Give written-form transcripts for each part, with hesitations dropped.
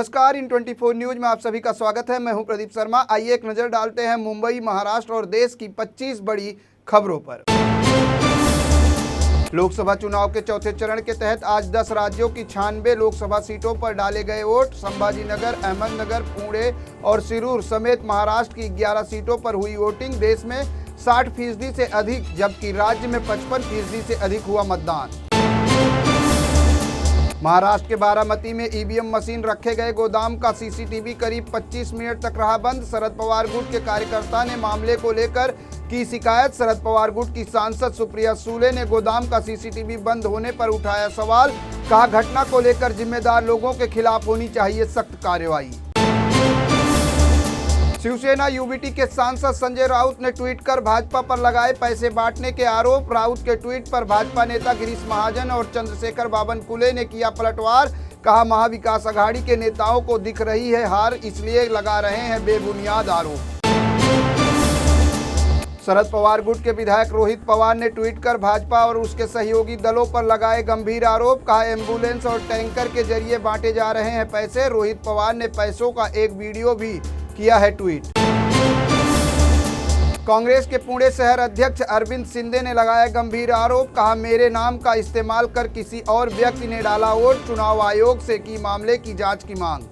नमस्कार, इन 24 न्यूज में आप सभी का स्वागत है। मैं हूं प्रदीप शर्मा। आइए एक नजर डालते हैं मुंबई, महाराष्ट्र और देश की 25 बड़ी खबरों पर। लोकसभा चुनाव के चौथे चरण के तहत आज 10 राज्यों की 96 लोकसभा सीटों पर डाले गए वोट। संभाजीनगर, अहमदनगर, पुणे और सिरूर समेत महाराष्ट्र की 11 सीटों पर हुई वोटिंग। देश में 60% से अधिक, जबकि राज्य में 55% से अधिक हुआ मतदान। महाराष्ट्र के बारामती में ईवीएम मशीन रखे गए गोदाम का सीसीटीवी करीब 25 मिनट तक रहा बंद। शरद पवार गुट के कार्यकर्ता ने मामले को लेकर की शिकायत। शरद पवार गुट की सांसद सुप्रिया सुले ने गोदाम का सीसीटीवी बंद होने पर उठाया सवाल। कहा, घटना को लेकर जिम्मेदार लोगों के खिलाफ होनी चाहिए सख्त कार्रवाई। शिवसेना यूबीटी के सांसद संजय राउत ने ट्वीट कर भाजपा पर लगाए पैसे बांटने के आरोप। राउत के ट्वीट पर भाजपा नेता गिरीश महाजन और चंद्रशेखर बावनकुले ने किया पलटवार। कहा, महाविकास अघाड़ी के नेताओं को दिख रही है हार, इसलिए लगा रहे हैं बेबुनियाद आरोप। शरद पवार गुट के विधायक रोहित पवार ने ट्वीट कर भाजपा और उसके सहयोगी दलों पर लगाए गंभीर आरोप। कहा, एम्बुलेंस और टैंकर के जरिए बांटे जा रहे हैं पैसे। रोहित पवार ने पैसों का एक वीडियो भी किया है ट्वीट। कांग्रेस के पुणे शहर अध्यक्ष अरविंद शिंदे ने लगाया गंभीर आरोप। कहा, मेरे नाम का इस्तेमाल कर किसी और व्यक्ति ने डाला वोट। चुनाव आयोग से की मामले की जांच की मांग।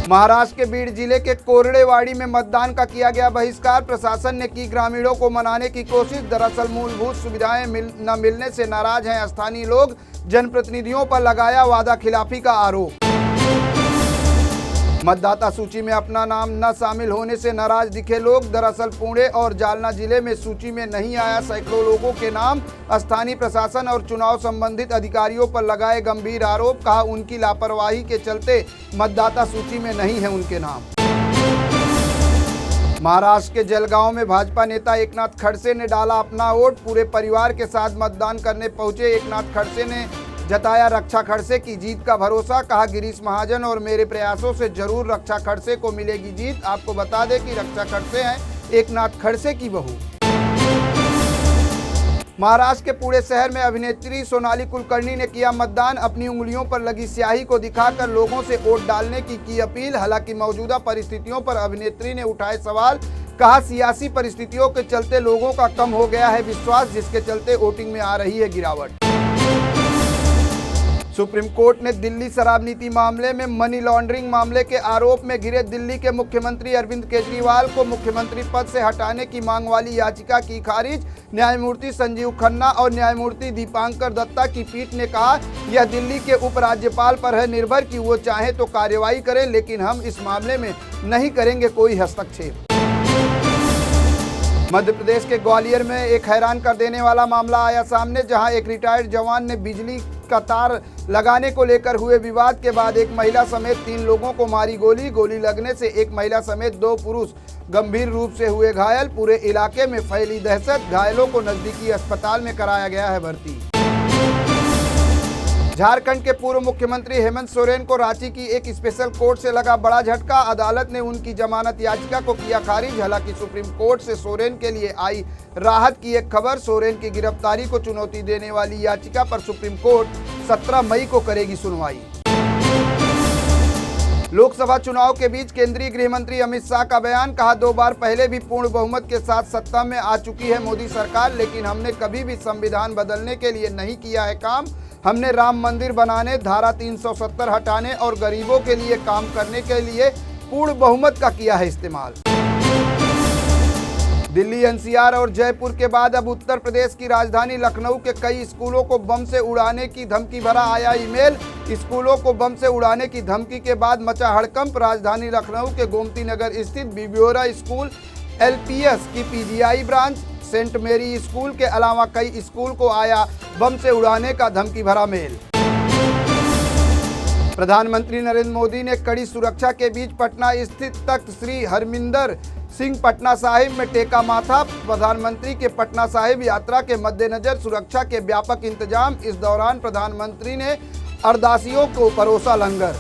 महाराष्ट्र के बीड जिले के कोरड़ेवाड़ी में मतदान का किया गया बहिष्कार। प्रशासन ने की ग्रामीणों को मनाने की कोशिश। दरअसल मूलभूत सुविधाएं न मिलने से नाराज हैं स्थानीय लोग। जनप्रतिनिधियों पर लगाया वादा खिलाफी का आरोप। मतदाता सूची में अपना नाम न शामिल होने से नाराज दिखे लोग। दरअसल पुणे और जालना जिले में सूची में नहीं आया सैकड़ों लोगों के नाम। स्थानीय प्रशासन और चुनाव संबंधित अधिकारियों पर लगाए गंभीर आरोप। कहा, उनकी लापरवाही के चलते मतदाता सूची में नहीं है उनके नाम। महाराष्ट्र के जलगांव में भाजपा नेता एकनाथ खड़से ने डाला अपना वोट। पूरे परिवार के साथ मतदान करने पहुंचे एकनाथ खड़से ने जताया रक्षा खड़से की जीत का भरोसा। कहा, गिरीश महाजन और मेरे प्रयासों से जरूर रक्षा खड़से को मिलेगी जीत। आपको बता दें कि रक्षा खड़से हैं एकनाथ खड़से की बहू। महाराष्ट्र के पुणे शहर में अभिनेत्री सोनाली कुलकर्णी ने किया मतदान। अपनी उंगलियों पर लगी स्याही को दिखाकर लोगों से वोट डालने की अपील। हालांकि मौजूदा परिस्थितियों पर अभिनेत्री ने उठाए सवाल। कहा, सियासी परिस्थितियों के चलते लोगों का कम हो गया है विश्वास, जिसके चलते वोटिंग में आ रही है गिरावट। सुप्रीम कोर्ट ने दिल्ली शराब नीति मामले में मनी लॉन्ड्रिंग मामले के आरोप में घिरे दिल्ली के मुख्यमंत्री अरविंद केजरीवाल को मुख्यमंत्री पद से हटाने की मांग वाली याचिका की खारिज। न्यायमूर्ति संजीव खन्ना और न्यायमूर्ति दीपांकर दत्ता की पीठ ने कहा, यह दिल्ली के उपराज्यपाल पर है निर्भर कि वो चाहे तो कार्रवाई करें, लेकिन हम इस मामले में नहीं करेंगे कोई हस्तक्षेप। मध्य प्रदेश के ग्वालियर में एक हैरान कर देने वाला मामला आया सामने, जहां एक रिटायर्ड जवान ने बिजली का तार लगाने को लेकर हुए विवाद के बाद एक महिला समेत 3 लोगों को मारी गोली। गोली लगने से एक महिला समेत 2 पुरुष गंभीर रूप से हुए घायल। पूरे इलाके में फैली दहशत। घायलों को नजदीकी अस्पताल में कराया गया है भर्ती। झारखंड के पूर्व मुख्यमंत्री हेमंत सोरेन को रांची की एक स्पेशल कोर्ट से लगा बड़ा झटका। अदालत ने उनकी जमानत याचिका को किया खारिज। हालांकि सुप्रीम कोर्ट से सोरेन के लिए आई राहत की एक खबर। सोरेन की गिरफ्तारी को चुनौती देने वाली याचिका पर सुप्रीम कोर्ट 17 मई को करेगी सुनवाई। लोकसभा चुनाव के बीच केंद्रीय गृह मंत्री अमित शाह का बयान। कहा, 2 बार पहले भी पूर्ण बहुमत के साथ सत्ता में आ चुकी है मोदी सरकार, लेकिन हमने कभी भी संविधान बदलने के लिए नहीं किया है काम। हमने राम मंदिर बनाने, धारा 370 हटाने और गरीबों के लिए काम करने के लिए पूर्ण बहुमत का किया है इस्तेमाल। दिल्ली, एनसीआर और जयपुर के बाद अब उत्तर प्रदेश की राजधानी लखनऊ के कई स्कूलों को बम से उड़ाने की धमकी भरा आया ईमेल। स्कूलों को बम से उड़ाने की धमकी के बाद मचा हड़कंप। राजधानी लखनऊ के गोमती नगर स्थित बिब्योरा स्कूल, एलपीएस की पीजीआई ब्रांच, सेंट मेरी स्कूल के अलावा कई स्कूल को आया बम से उड़ाने का धमकी भरा मेल। प्रधानमंत्री नरेंद्र मोदी ने कड़ी सुरक्षा के बीच पटना स्थित तख्त श्री हरमिंदर सिंह पटना साहिब में टेका माथा। प्रधानमंत्री के पटना साहिब यात्रा के मद्देनजर सुरक्षा के व्यापक इंतजाम। इस दौरान प्रधानमंत्री ने अरदासियों को परोसा लंगर।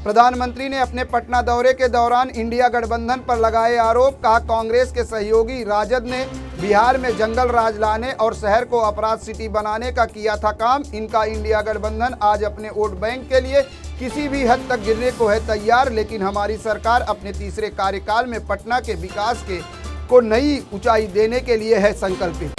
प्रधानमंत्री ने अपने पटना दौरे के दौरान इंडिया गठबंधन पर लगाए आरोप। कहा, कांग्रेस के सहयोगी राजद ने बिहार में जंगल राज लाने और शहर को अपराध सिटी बनाने का किया था काम। इनका इंडिया गठबंधन आज अपने वोट बैंक के लिए किसी भी हद तक गिरने को है तैयार, लेकिन हमारी सरकार अपने तीसरे कार्यकाल में पटना के विकास को नई ऊंचाई देने के लिए है संकल्पित।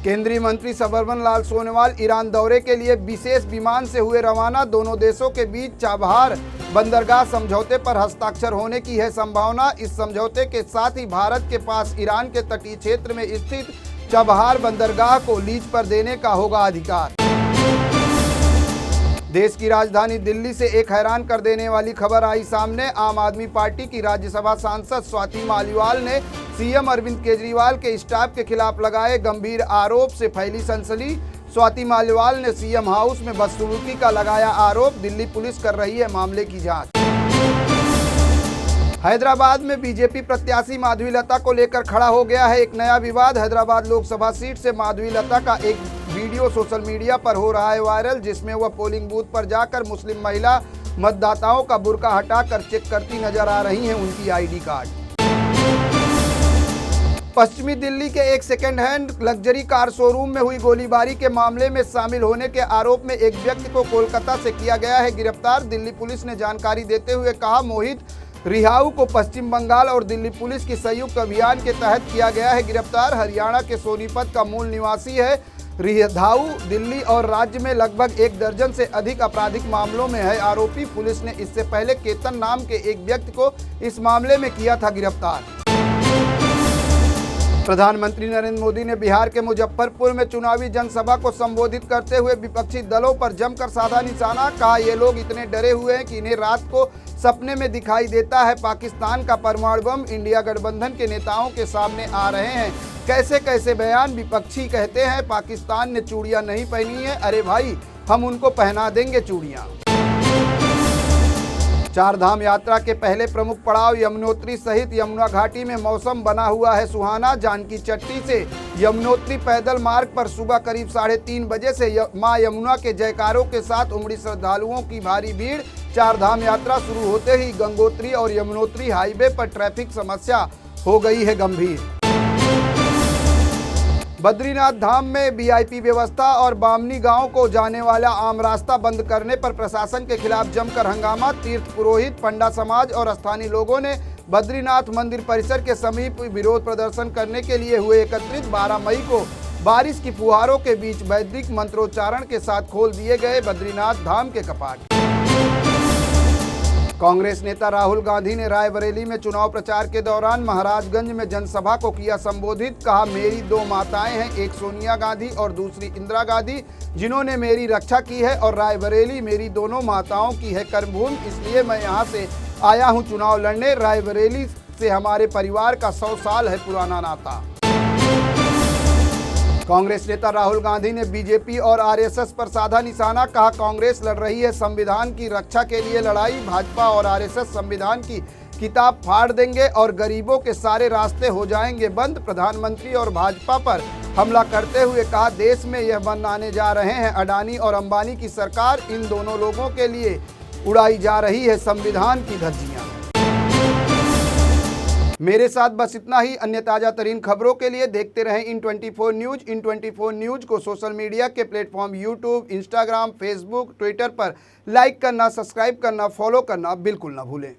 केंद्रीय मंत्री सर्बानंद लाल सोनोवाल ईरान दौरे के लिए विशेष विमान से हुए रवाना। दोनों देशों के बीच चाबहार बंदरगाह समझौते पर हस्ताक्षर होने की है संभावना। इस समझौते के साथ ही भारत के पास ईरान के तटीय क्षेत्र में स्थित चाबहार बंदरगाह को लीज पर देने का होगा अधिकार। देश की राजधानी दिल्ली से एक हैरान कर देने वाली खबर आई सामने। आम आदमी पार्टी की राज्यसभा सांसद स्वाति मालीवाल ने सीएम अरविंद केजरीवाल के स्टाफ के खिलाफ लगाए गंभीर आरोप से फैली सनसनी। स्वाति मालीवाल ने सीएम हाउस में बदसलूकी का लगाया आरोप। दिल्ली पुलिस कर रही है मामले की जांच। हैदराबाद में बीजेपी प्रत्याशी माधवीलता को लेकर खड़ा हो गया है एक नया विवाद। हैदराबाद लोकसभा सीट से माधवीलता का एक वीडियो सोशल मीडिया पर हो रहा है वायरल, जिसमें वह पोलिंग बूथ पर जाकर मुस्लिम महिला मतदाताओं का बुर्का हटाकर चेक करती नजर आ रही हैं उनकी आईडी कार्ड। पश्चिमी दिल्ली के एक second hand luxury car showroom में हुई गोलीबारी के मामले में शामिल होने के आरोप में एक व्यक्ति को कोलकाता से किया गया है गिरफ्तार। दिल्ली पुलिस ने जानकारी देते हुए कहा, मोहित रिहाऊ को पश्चिम बंगाल और दिल्ली पुलिस की संयुक्त अभियान के तहत किया गया है गिरफ्तार। हरियाणा के सोनीपत का मूल निवासी है रिहाऊ। दिल्ली और राज्य में लगभग 1 दर्जन से अधिक आपराधिक मामलों में है आरोपी। पुलिस ने इससे पहले केतन नाम के एक व्यक्ति को इस मामले में किया था गिरफ्तार। प्रधानमंत्री नरेंद्र मोदी ने बिहार के मुजफ्फरपुर में चुनावी जनसभा को संबोधित करते हुए विपक्षी दलों पर जमकर साधा निशाना। कहा, ये लोग इतने डरे हुए हैं कि इन्हें रात को सपने में दिखाई देता है पाकिस्तान का परमाणु बम। इंडिया गठबंधन के नेताओं के सामने आ रहे हैं कैसे कैसे बयान। विपक्षी कहते हैं पाकिस्तान ने चूड़ियां नहीं पहनी है। अरे भाई, हम उनको पहना देंगे चूड़ियां। 4 धाम यात्रा के पहले प्रमुख पड़ाव यमुनोत्री सहित यमुना घाटी में मौसम बना हुआ है सुहाना। जानकी चट्टी से यमुनोत्री पैदल मार्ग पर सुबह करीब 3:30 बजे से मां यमुना के जयकारों के साथ उमड़ी श्रद्धालुओं की भारी भीड़। 4 धाम यात्रा शुरू होते ही गंगोत्री और यमुनोत्री हाईवे पर ट्रैफिक समस्या हो गई है गंभीर। बद्रीनाथ धाम में वीआईपी व्यवस्था और बामनी गांव को जाने वाला आम रास्ता बंद करने पर प्रशासन के खिलाफ जमकर हंगामा। तीर्थ पुरोहित, पंडा समाज और स्थानीय लोगों ने बद्रीनाथ मंदिर परिसर के समीप विरोध प्रदर्शन करने के लिए हुए एकत्रित। 12 मई को बारिश की फुहारों के बीच वैदिक मंत्रोच्चारण के साथ खोल दिए गए बद्रीनाथ धाम के कपाट। कांग्रेस नेता राहुल गांधी ने रायबरेली में चुनाव प्रचार के दौरान महाराजगंज में जनसभा को किया संबोधित। कहा, मेरी 2 माताएं हैं, एक सोनिया गांधी और दूसरी इंदिरा गांधी, जिन्होंने मेरी रक्षा की है और रायबरेली मेरी दोनों माताओं की है कर्मभूमि, इसलिए मैं यहां से आया हूं चुनाव लड़ने। रायबरेली से हमारे परिवार का 100 साल है पुराना नाता। कांग्रेस नेता राहुल गांधी ने बीजेपी और आरएसएस पर साधा निशाना। कहा, कांग्रेस लड़ रही है संविधान की रक्षा के लिए लड़ाई। भाजपा और आरएसएस संविधान की किताब फाड़ देंगे और गरीबों के सारे रास्ते हो जाएंगे बंद। प्रधानमंत्री और भाजपा पर हमला करते हुए कहा, देश में यह बनाने जा रहे हैं अडानी और अंबानी की सरकार। इन दोनों लोगों के लिए उड़ाई जा रही है संविधान की धज्जियां। मेरे साथ बस इतना ही। अन्य ताज़ा तरीन खबरों के लिए देखते रहें इन24 न्यूज़। इन24 न्यूज़ को सोशल मीडिया के platform YouTube, Instagram, Facebook, Twitter पर लाइक करना, सब्सक्राइब करना, फॉलो करना बिल्कुल ना भूलें।